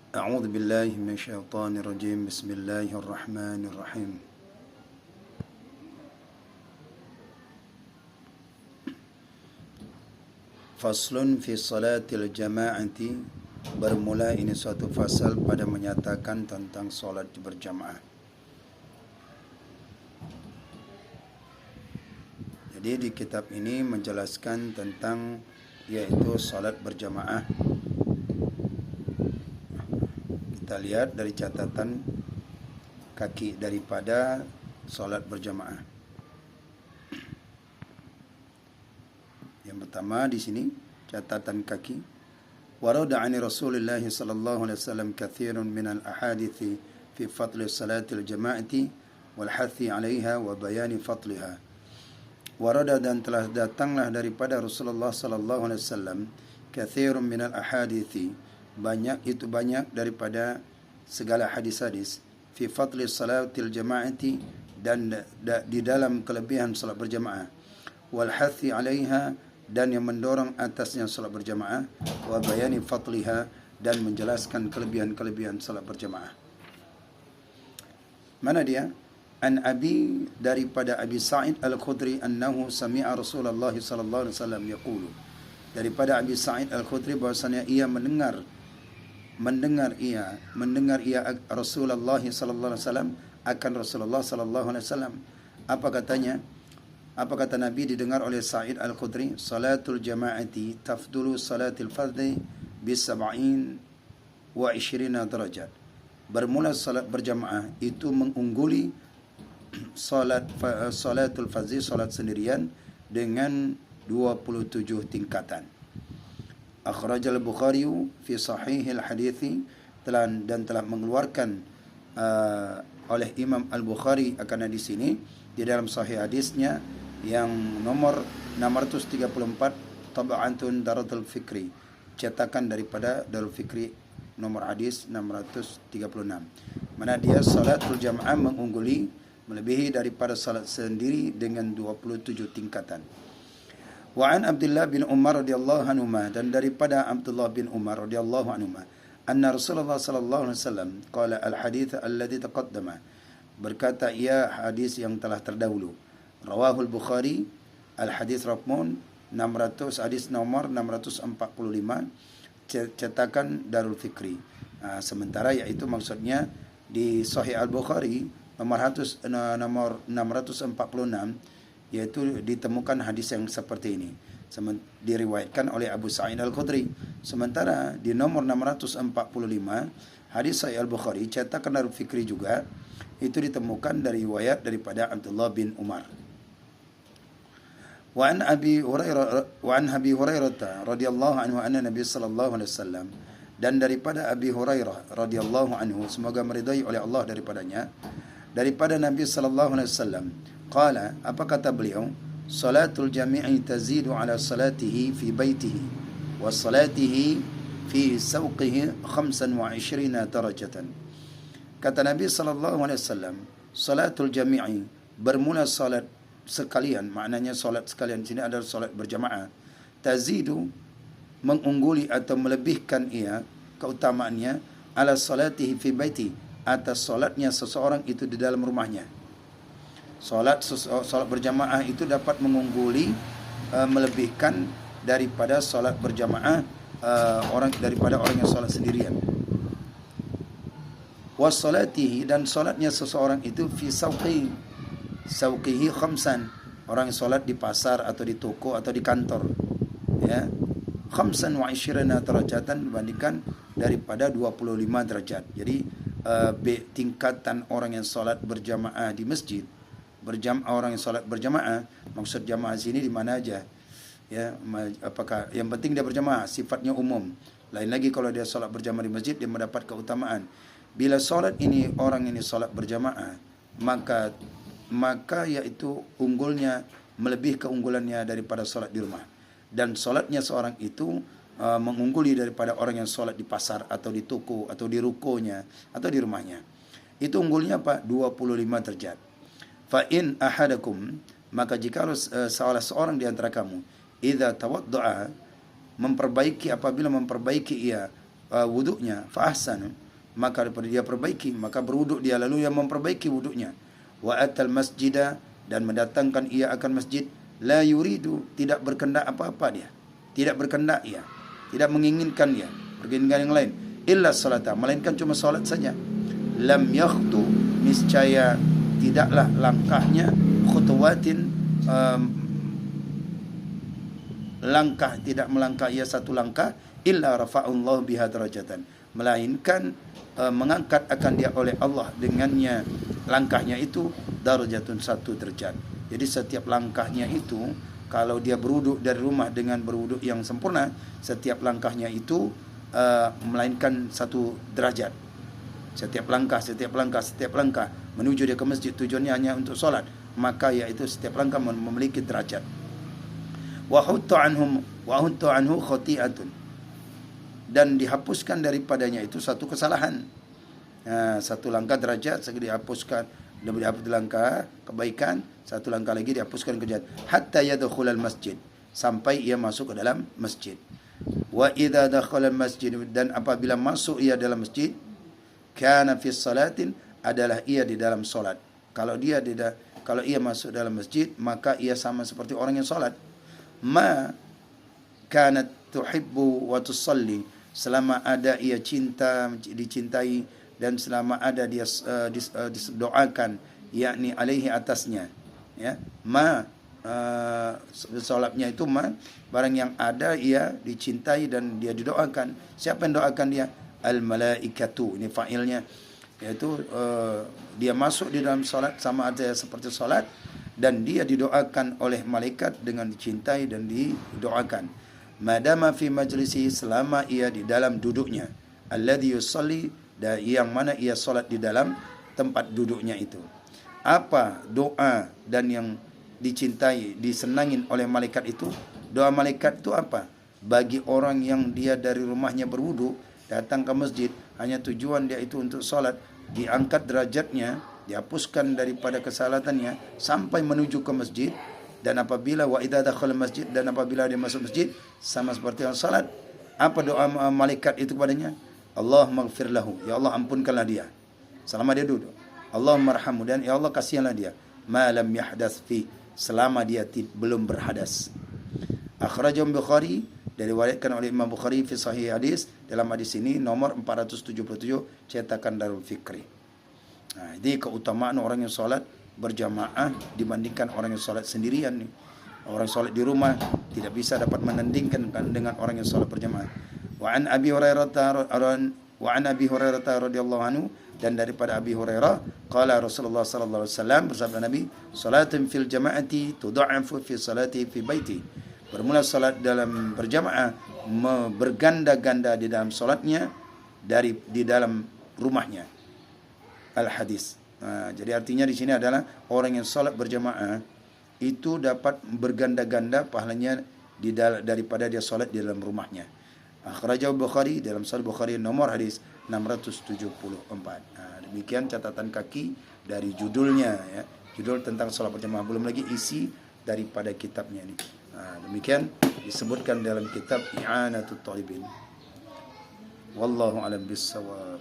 أعوذ بالله من الشيطان الرجيم. بسم الله الرحمن الرحيم. Faslun fi salatil jama'ati. Bermula ini suatu fasal pada menyatakan tentang solat berjamaah. Jadi di kitab ini menjelaskan tentang yaitu solat berjamaah. Kita lihat dari catatan kaki daripada solat berjamaah. Yang pertama di sini catatan kaki. Warada 'ani Rasulillah sallallahu alaihi wasallam katsirun min al-ahadithi fi fadli salatil jama'ati wal hathi 'alaiha wa bayani fadliha. Warada, dan telah datanglah daripada Rasulullah sallallahu alaihi wasallam katsirun min al-ahadithi, banyak daripada segala hadis-hadis, fi fadli salatil jama'ati, dan di dalam kelebihan salat berjamaah, wal hathi 'alaiha, dan yang mendorong atasnya salat berjamaah, wa bayani fadliha, dan menjelaskan kelebihan-kelebihan salat berjamaah. Mana dia? An Abi, daripada Abi Sa'id Al-Khudri, annahu sami'a Rasulullah sallallahu alaihi wasallam yaqulu, daripada Abi Sa'id Al-Khudri bahwasanya ia mendengar Rasulullah sallallahu alaihi wasallam, akan Rasulullah sallallahu alaihi wasallam. Apa katanya? Apa kata Nabi didengar oleh Sa'id Al-Khudri? Salatul jama'ati tafdulu salatil fardhi bi 70 wa 20 darajat. Bermula salat berjamaah itu mengungguli salatul fardhi, salat sendirian, dengan 27 tingkatan. Akhrajal Bukhari fi sahihil hadithi, dan telah mengeluarkan oleh Imam Al-Bukhari akan di sini di dalam sahih hadisnya yang nomor 634, Tab'atun Darul Fikri, cetakan daripada Darul Fikri, nomor hadis 636. Mana dia salatul jamaah mengungguli, melebihi daripada salat sendiri dengan 27 tingkatan. Wa an Abdullah bin Umar radhiyallahu anhuma, dan daripada Abdullah bin Umar radhiyallahu anhuma, anna Rasulullah sallallahu alaihi wasallam qala al-hadits alladhi taqaddama, berkata ia hadis yang telah terdahulu. Rawahul Bukhari, al-hadits raqam 600, hadis nomor 645, cetakan Darul Fikri. Sementara yaitu maksudnya di Sahih Al-Bukhari nomor 646, yaitu ditemukan hadis yang seperti ini, diriwayatkan oleh Abu Sa'id Al-Khudri. Sementara di nomor 645 hadis Sahih Al-Bukhari cetakan Darul Fikri juga, itu ditemukan dari riwayat daripada Abdullah bin Umar. Wa an Abi Hurairah radhiyallahu anhu anna Nabi sallallahu alaihi wasallam, dan daripada Abi Hurairah radhiyallahu anhu, semoga meridai oleh Allah daripadanya, daripada Nabi sallallahu alaihi wasallam, qala, apa kata beliau? Salatul jami'i tazidu ala salatihi fi baitihi wa salatihi fi sawqihi 25 darajatan. Kata Nabi sallallahu alaihi wasallam, salatul jami'i, bermula salat sekalian, maknanya salat sekalian sini adalah salat berjamaah, tazidu, mengungguli atau melebihkan ia keutamaannya, ala salatihi fi baiti, atas salatnya seseorang itu di dalam rumahnya. Salat berjamaah itu dapat mengungguli, melebihkan daripada salat berjamaah daripada orang yang salat sendirian. Wassalatihi, dan salatnya seseorang itu fi sauqihi khamsan, orang yang salat di pasar atau di toko atau di kantor, ya, 25 derajatan, dibandingkan daripada 25 derajat. Jadi tingkatan orang yang salat berjamaah di masjid, orang yang salat berjamaah, maksud jamaah sini di mana aja, ya, apakah yang penting dia berjamaah, sifatnya umum. Lain lagi kalau dia salat berjamaah di masjid, dia mendapat keutamaan. Bila salat ini, orang ini salat berjamaah, maka yaitu unggulnya, melebihi keunggulannya daripada salat di rumah. Dan salatnya seorang itu mengungguli daripada orang yang salat di pasar atau di toko atau di rukonya atau di rumahnya. Itu unggulnya apa? 25 derajat. Fa in ahadakum, maka jika salah seorang di antara kamu, idza tawaddaa, apabila memperbaiki ia wuduknya, fa ahsanu, maka daripada dia perbaiki, maka berwuduk dia lalu yang memperbaiki wuduknya. Wa atal masjida, dan mendatangkan ia akan masjid, la yuridu, tidak berkendak apa-apa dia, tidak berkendak ia, tidak menginginkan dia perginkan yang lain, illa salata, melainkan cuma salat saja. Lam yakhtu, niscaya tidaklah langkahnya, khutuwatin, langkah, tidak melangkah ia satu langkah, illa rafa'allahu biha darajatan, melainkan mengangkat akan dia oleh Allah dengannya langkahnya itu darajatun, satu derajat. Jadi setiap langkahnya itu, kalau dia berwuduk dari rumah dengan berwuduk yang sempurna, setiap langkahnya itu melainkan satu derajat. Setiap langkah menuju dia ke masjid tujuannya hanya untuk solat, maka yaitu setiap langkah memiliki derajat. Wa hutta anhu khati'atun, dan dihapuskan daripadanya itu satu kesalahan. Satu langkah derajat segera dihapuskan, dan dihapus langkah kebaikan, satu langkah lagi dihapuskan kejahatan. Hatta yadkhulal masjid, sampai ia masuk ke dalam masjid. Wa idza dakhala masjid, dan apabila masuk ia dalam masjid, kana fi salatin, adalah ia di dalam solat. Kalau ia masuk dalam masjid, maka ia sama seperti orang yang solat. Ma kanat tuhibbu wa tusalli, selama ada ia cinta, dicintai, dan selama ada dia didoakan, yakni alaihi, atasnya, ya. Ma solatnya itu ma, barang yang ada ia dicintai dan dia didoakan. Siapa yang doakan dia? Al malaikatu, ini fa'ilnya, yaitu dia masuk di dalam solat sama ada seperti solat, dan dia didoakan oleh malaikat dengan dicintai dan didoakan. Madama fi majlisi, selama ia di dalam duduknya, alladhi yusalli, yang mana ia solat di dalam tempat duduknya itu. Apa doa dan yang dicintai, disenangin oleh malaikat itu? Doa malaikat itu apa? Bagi orang yang dia dari rumahnya berwudu datang ke masjid, hanya tujuan dia itu untuk solat, diangkat derajatnya, dihapuskan daripada kesalahannya sampai menuju ke masjid. Dan apabila wa idza dakhala masjid, dan apabila dia masuk masjid, sama seperti orang salat. Apa doa malaikat itu kepadanya? Allahumma ighfir lahu, ya Allah ampunkanlah dia selama dia duduk. Allahumma arhamhu, dan ya Allah kasihanlah dia, ma lam yahdas fi, selama dia belum berhadas. Akhrajahu Bukhari, diriwayatkan oleh Imam Bukhari fi sahih hadis, dalam hadis ini nomor 477 cetakan Darul Fikri. Ini keutamaan orang yang salat berjamaah dibandingkan orang yang salat sendirian nih. Orang salat di rumah tidak bisa dapat menandingkan dengan orang yang salat berjamaah. Wa an Abi Hurairah radhiyallahu anhu, dan daripada Abi Hurairah, qala Rasulullah sallallahu alaihi wasallam, bersabda Nabi, salatun fil jama'ati tudha'afu fi salati fi baiti. Bermula salat dalam berjamaah berganda-ganda di dalam salatnya di dalam rumahnya. Al hadis. Jadi artinya di sini adalah orang yang salat berjamaah itu dapat berganda-ganda pahalanya daripada dia salat di dalam rumahnya. Akhrajahu Bukhari, dalam Sahih Bukhari nomor hadis 674. Demikian catatan kaki dari judulnya, ya. Judul tentang salat berjamaah, belum lagi isi daripada kitabnya ini. Demikian disebutkan dalam kitab I'anatut Talibin. Wallahu a'lam bissawab.